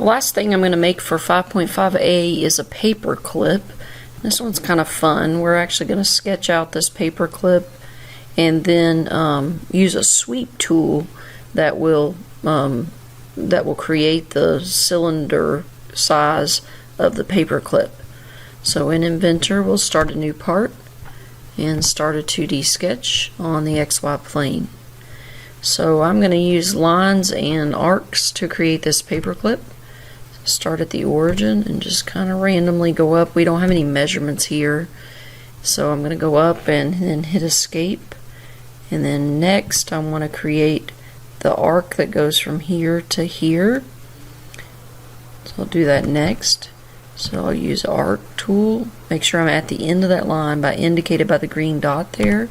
The last thing I'm going to make for 5.5a is a paper clip. This one's kind of fun. We're actually going to sketch out this paper clip and then use a sweep tool that will create the cylinder size of the paper clip. So in Inventor, we'll start a new part and start a 2D sketch on the XY plane. So I'm going to use lines and arcs to create this paper clip. Start at the origin and just kind of randomly go up. We don't have any measurements here, so I'm going to go up and then hit escape. And then next I want to create the arc that goes from here to here. So I'll do that next. So I'll use arc tool, make sure I'm at the end of that line indicated by the green dot there,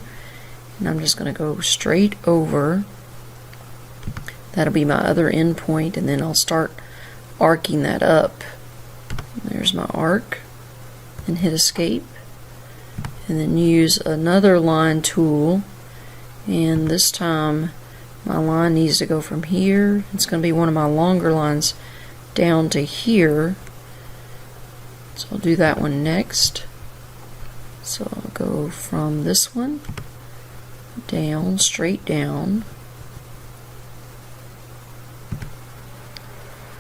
and I'm just going to go straight over. That'll be my other end point, and then I'll start arcing that up. There's my arc, and hit escape, and then use another line tool, and this time my line needs to go from here. It's going to be one of my longer lines down to here. So I'll do that one next. So I'll go from this one down, straight down,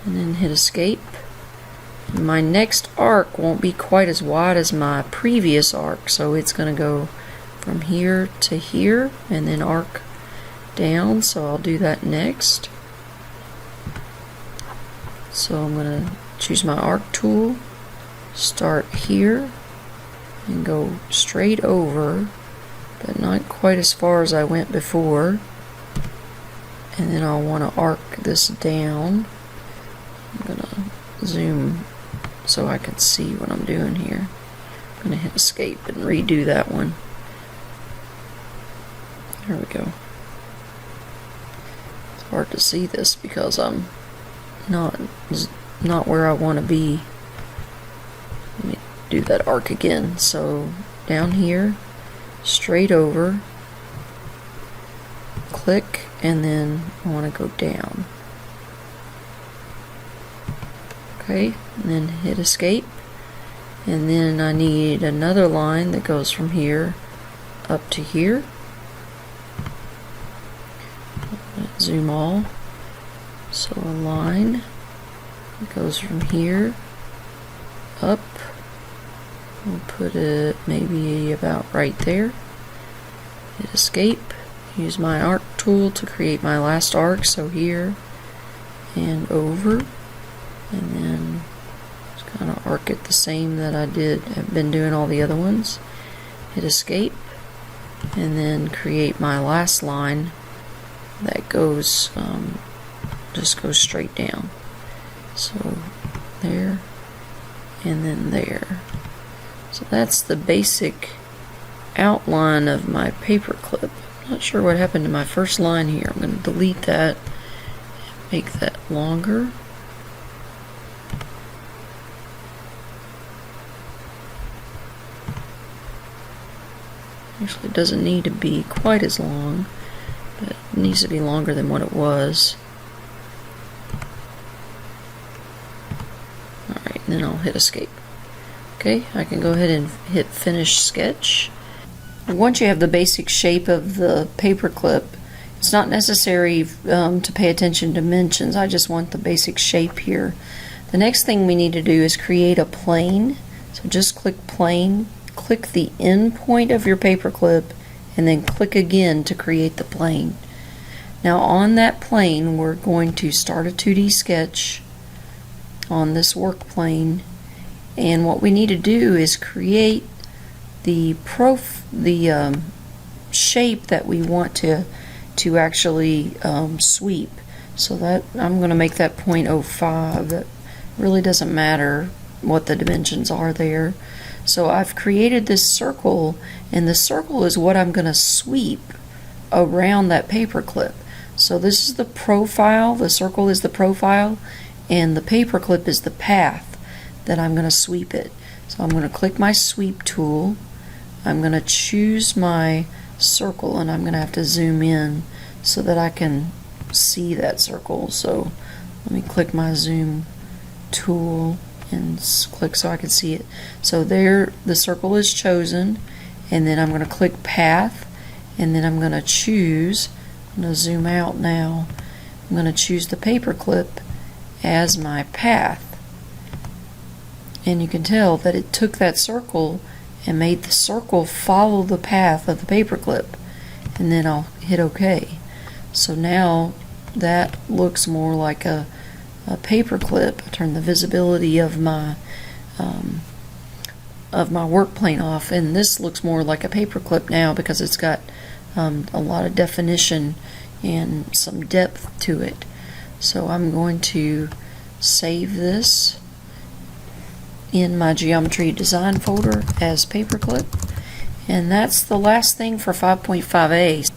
and then hit escape. And my next arc won't be quite as wide as my previous arc, so it's going to go from here to here and then arc down. So I'll do that next. So I'm going to choose my arc tool, start here and go straight over, but not quite as far as I went before, and then I'll want to arc this down. I'm going to zoom so I can see what I'm doing here. I'm going to hit escape and redo that one. There we go. It's hard to see this because I'm not where I want to be. Let me do that arc again. So down here, straight over, click, and then I want to go down. Okay, and then hit escape, and then I need another line that goes from here up to here. Zoom all. So a line that goes from here up. We'll put it maybe about right there. Hit escape. Use my arc tool to create my last arc. So here and over. And then just kind of arc it the same that I've been doing all the other ones. Hit escape, and then create my last line that goes just goes straight down. So there and then there. So that's the basic outline of my paper clip. I'm not sure what happened to my first line here. I'm going to delete that and make that longer. Actually, it doesn't need to be quite as long, but it needs to be longer than what it was. Alright, and then I'll hit escape. Okay, I can go ahead and hit finish sketch. Once you have the basic shape of the paper clip, it's not necessary to pay attention to dimensions. I just want the basic shape here. The next thing we need to do is create a plane. So just click plane. Click the end point of your paper clip and then click again to create the plane. Now on that plane we're going to start a 2D sketch on this work plane, and what we need to do is create the shape that we want to actually sweep. So that I'm going to make that 0.05. That really doesn't matter what the dimensions are there. So I've created this circle, and the circle is what I'm going to sweep around that paper clip. So this is the profile, the circle is the profile, and the paper clip is the path that I'm going to sweep it. So I'm going to click my sweep tool, I'm going to choose my circle, and I'm going to have to zoom in so that I can see that circle. So let me click my zoom tool and click so I can see it. So there the circle is chosen, and then I'm going to click path, and then I'm going to choose, I'm going to zoom out now, I'm going to choose the paperclip as my path. And you can tell that it took that circle and made the circle follow the path of the paperclip, and then I'll hit OK. So now that looks more like a paperclip. I turn the visibility of my work plane off, and this looks more like a paperclip now because it's got a lot of definition and some depth to it. So I'm going to save this in my geometry design folder as paperclip, and that's the last thing for 5.5a.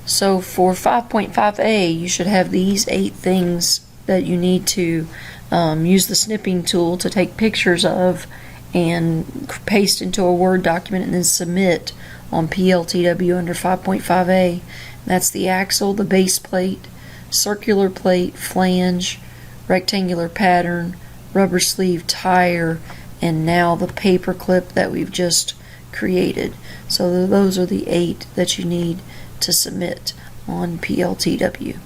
So for 5.5a, you should have these 8 things that you need to use the snipping tool to take pictures of and paste into a Word document and then submit on PLTW under 5.5a. That's the axle, the base plate, circular plate, flange, rectangular pattern, rubber sleeve, tire, and now the paper clip that we've just created. So those are the 8 that you need to submit on PLTW.